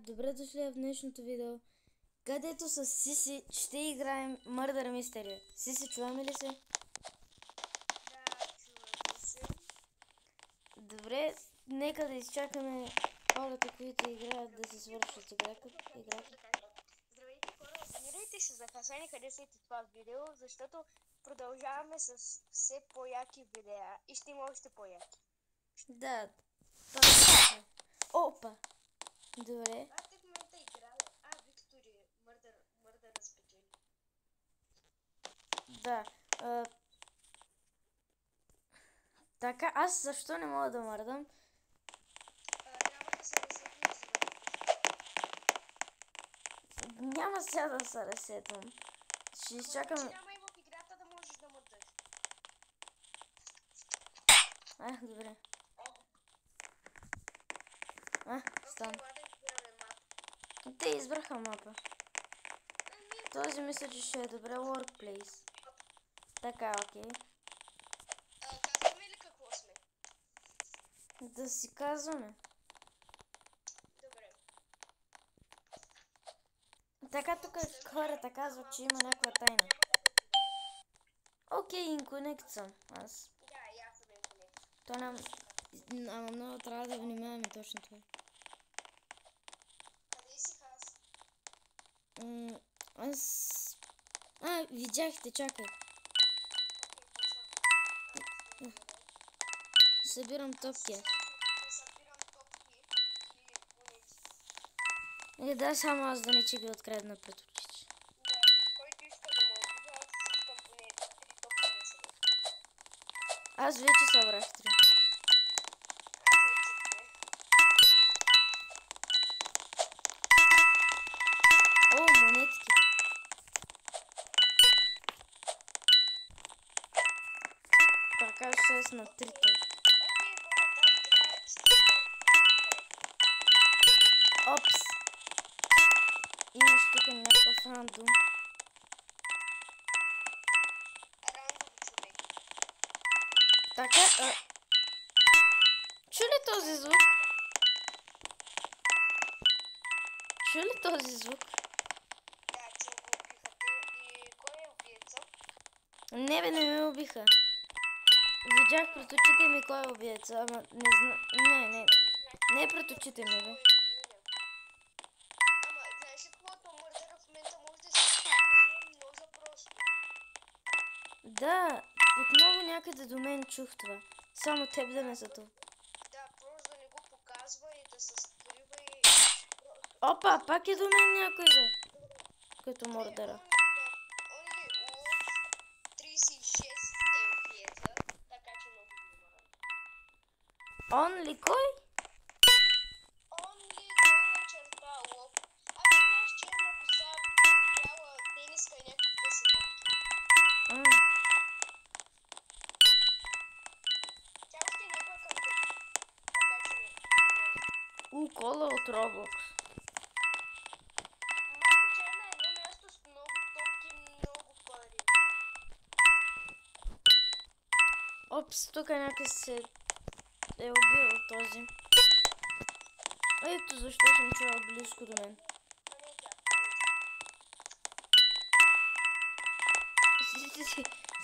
Добре дошли в днешното видео, където с Сиси ще играем Murder Mystery. Сиси, чуваме ли се? Да, чуваме се. Добре, нека да изчакаме хората, които играят, да се свършат играта. Здравейте хора, абонирайте се за Хасан, къде следите това видео, защото продължаваме с все по-яки видеа и ще има още по-яки. Да, това е. Опа! Добре. Аз в момента играя. Виктори, мърдър спечели. Да. Така, аз защо не мога да мърдам? Трябва да се ресетнеш. Няма сега да се ресетвам. Ще изчакам. Няма и в играта да можеш да мърдаш. Добре. Стан. Те избраха мапа. Този мисля, че ще е добре workplace. Така, окей. Казваме ли какво сме? Да си казваме. Добре. Така тук хората казват, че има някаква тайна. Окей, инконект съм аз. Да, и аз съм инконект. То ама много трябва да внимаваме точно това. Къде си Хас? Аз... видяхте, чакай. Събирам топки. Събирам топки и монети. Да, само аз да не че ги открадна пред очите. Да, който иска да ме убива, аз искам поне 3 топки да събера. Аз вече събрах 3. О, монетки. Така 6 на 3. Опс. Имаш тук някакъв рандом. Рандом човек. Така, чу ли този звук? Чу ли този звук? Да, че го убиха те. И кой е убиеца? Не бе, не ме убиха. Видях пред очите ми кой е убиеца, ама не знам. Не пред очите ми, бе. Ама, знаеш ли каквото мърдъра в момента може да се спомни много за просто? Да, отново някъде до мен чух това. Само теб да не са тук. Да, просто да не го показва и да се скрива и... Опа, пак е до мен някой, бе. Като мордера. Only Love 36 е убиеца, така че много внимавам. Онли кой? Only долна черта Love. Имаш черна коса, бяла тениска и някакви къси дънки. Тя още не е към теб. Така че не. Кола от Roblox. Малко черна е едно място с много топки, много пари. Опс, тук някой се е убил този. Ето защо съм чувал близко до мен.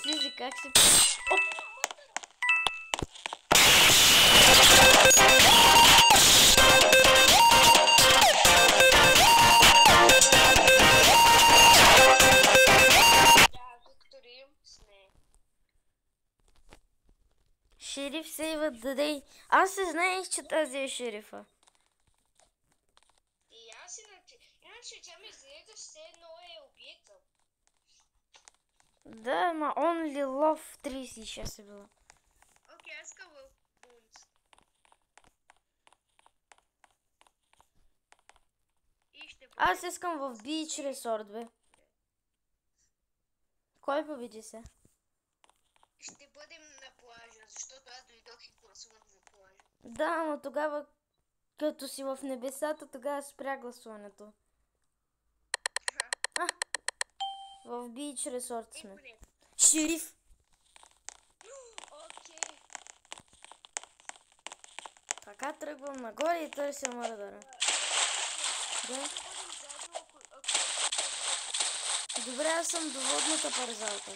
Сиси, как се... Оп! Виктори сме. Шериф сейва даде. Аз се знаех, че тази е шерифа. И аз иначе тя ми изглежда все едно е убиеца. Да, ама Only Love 36 е била. Окей, аз искам в Бунс. И ще бъде... Аз искам в Beach Resort, бе. Кой победи се? Ще бъдем на плажа, защото аз дойдох и гласувах за плажа. Да, ама тогава, като си в небесата, тогава спря гласуването. В Beach Resort сме. Шериф! Окей. Така тръгвам нагоре и търся мърдъра. Да. Да бъдем заедно, ако Добре, аз съм до водната парзалка.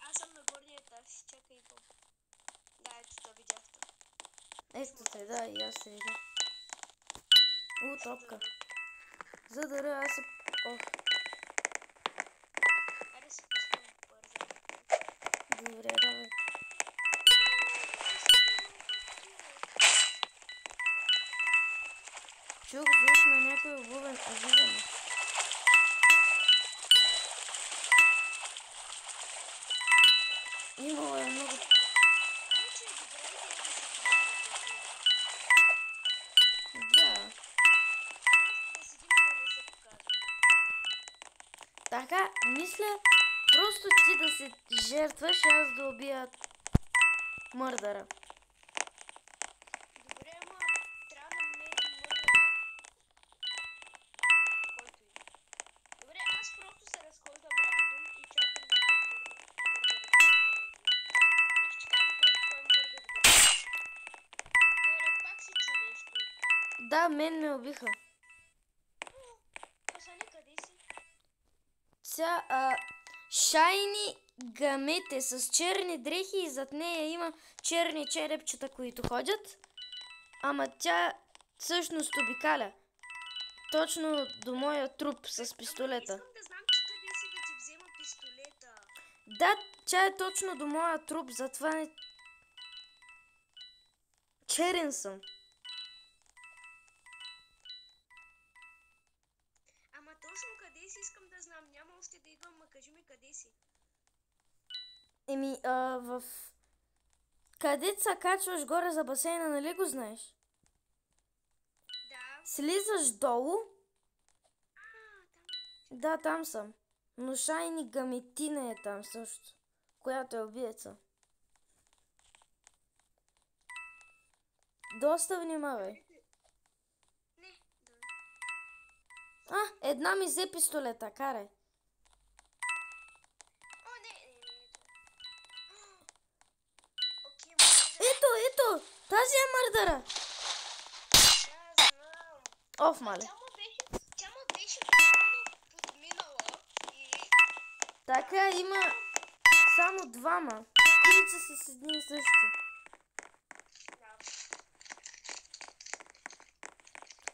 аз съм на горния етаж. Чакай и да, ето те видяхте. Ето те, да, и аз се видя. Топка. За да аз се... Ох, Айде се пускам парзалка. добре, давай. Чух звук на някой обувен обуване. Имало е много... Иначе е добра идея да се приема. Да. Просто да седим и да не се показваме. Така, мисля, просто ти да се жертваш и аз да убия мърдъра. Добре, ама трябва да намерим мърдъра. Който и. Добре, аз просто се разхождам рандом и чакам някакъв мърдър да и ще кажа просто кой мърдър да бъде. Добре, пак се чу нещо. Да, мен ме убиха. Касани, къде си? Шайни гамете с черни дрехи и зад нея има черни черепчета, които ходят. Ама тя всъщност обикаля. Точно до моя труп с пистолета. Искам да знам, че къде си да ти взема пистолета. Да, тя е точно до моя труп, затова не... Черен съм. Ама точно къде си искам да знам. Няма още да идвам, ма кажи ми къде си. В... Къде се качваш горе за басейна, нали го знаеш? Да. Слизаш долу. Там. Да, там съм. Но Шайни Гаметина е там също, която е убиеца. Доста внимавай. Не, да. Една ми взе пистолета, карай. О, не. Окей, мърдър. Ето, тази е мърдъра. Да, знам. Оф, мале. Тя му беше буквално подминала и... Така има само двама, които са с едни и същи. Да.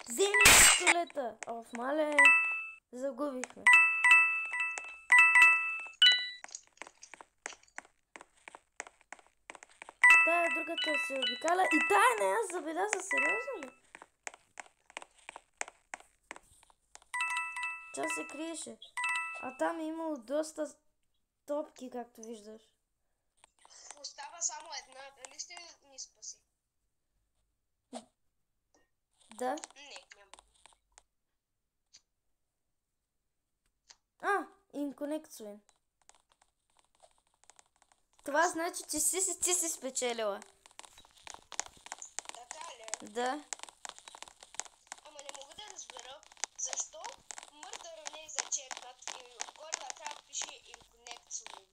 Вземи пистолета. Оф, мале. Загубихме. Тая другата се обикаля. И тая не аз забеляза, сериозно ли? Тя се криеше. А там е имало доста топки, както виждаш. Остава само една. Дали ще ни спаси? Да. Не, няма. Inconnect Swing. Това значи, че ти си спечелила. Така ли? Да. Ама не мога да разбера защо мърдъра не е зачекнат и отгоре накрая пише Inconnect Swing.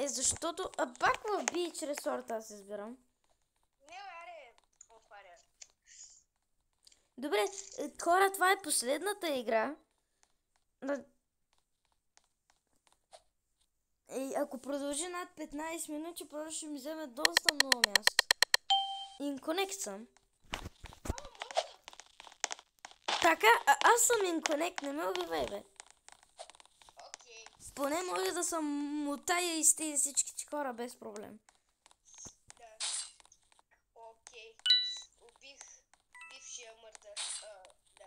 Защото... пак в бий чрез сорта аз избирам. Не, аре. Опаря. Добре, хора, това е последната игра. Ако продължи над 15 минути, просто ще ми вземе доста много място. Inconnect съм. Така, аз съм Inconnect, не ме убивай, бе. Окей. Поне може да съм мутая и сте всичките хора без проблем. Да. Окей. Убих бившия мърдър. Да.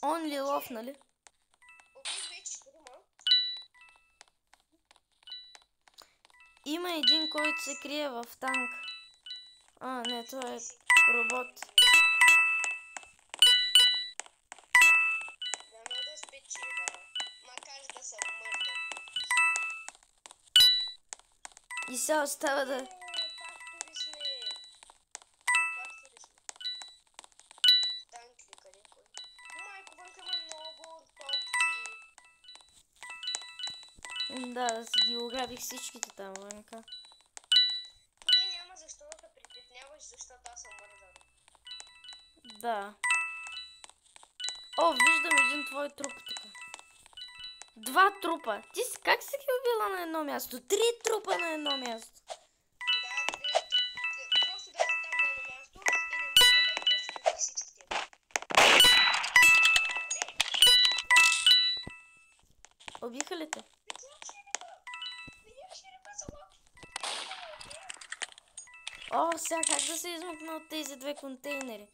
Only love, нали? Убих вече трима. Има един, който се крие в танк. Не, той е робот. Дано да спечеля. Макар да съм мърдър. И сега остава да... Фактори сме. Фактори сме. Танк ли къде кой? Майко, вънка има много топки. Да си ги ограбих всичките там, вънка. Поне няма защо да те притесняваш, защото аз съм мърдър. Да. О, виждам един твой труп тук. 2 трупа. Ти как си ги убила на едно място? 3 трупа на едно място. Да, просто бяха там на едно място и не можеха и просто убих всичките. Убиха ли те? Видях шерифа за лапи. О, сега как да се измъкна от тези 2 контейнери?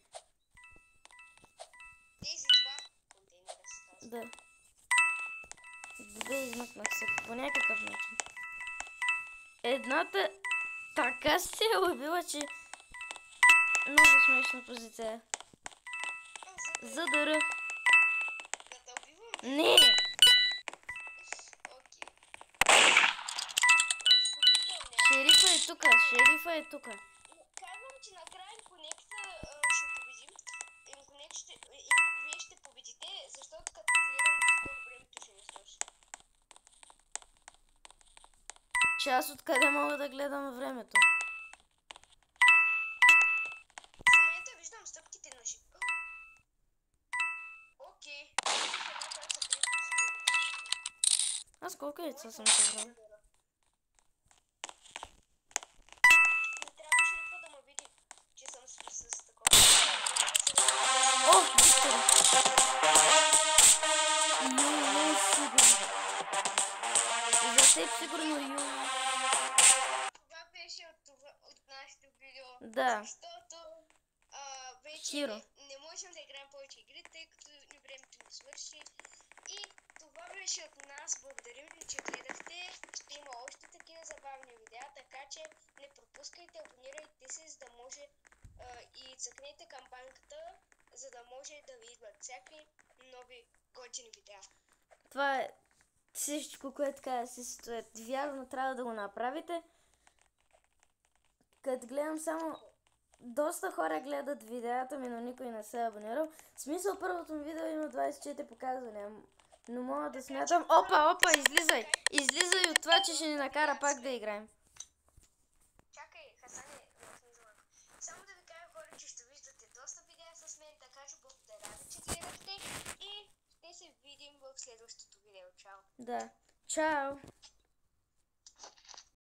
Тези 2 контейнера се казват. Да. Добре, измъкнах се по някакъв начин. Едната така се е убила, че много смешна позиция. За дъра. Да те убивам? Не! Окей. Просто питам, не. Шерифа е тука, шерифа е тука. Казвам, че накрая Инконекта ще победим. Вие ще победите, защото като гледам скоро времето ще не свърши. Че аз откъде мога да гледам времето? В момента виждам стъпките на ши. Окей. Една, която се крие по стълбите. Аз колко яйца съм събрал? Не трябва шерифа да ме види, че съм с такова. О, вижте ли? Много сигурно. За теб сигурно Ю. Това беше от нашето видео. Да. Защото вече Хиро. не можем да играем повече игри, тъй като времето ни свърши. И това беше от нас. Благодарим ви, че гледахте. Ще има още такива забавни видеа, така че не пропускайте, абонирайте се, за да може и цъкнете камбанката, за да може да ви идват всякакви нови готини видеа. Това е всичко, което каза си стоят. Вярно трябва да го направите. Като гледам само... Доста хора гледат видеята ми, но никой не се е абонирал. В смисъл, първото ми видео има 24 показвания. Но мога да смятам... Опа, излизай! Излизай от това, че ще ни накара пак да играем. Чакай, Хасане, само да ви кажа хора, че ще виждате доста видеа с мен, така че благодаря ви, че гледахте и ще се видим в следващото видео. Чао! Да. Чао!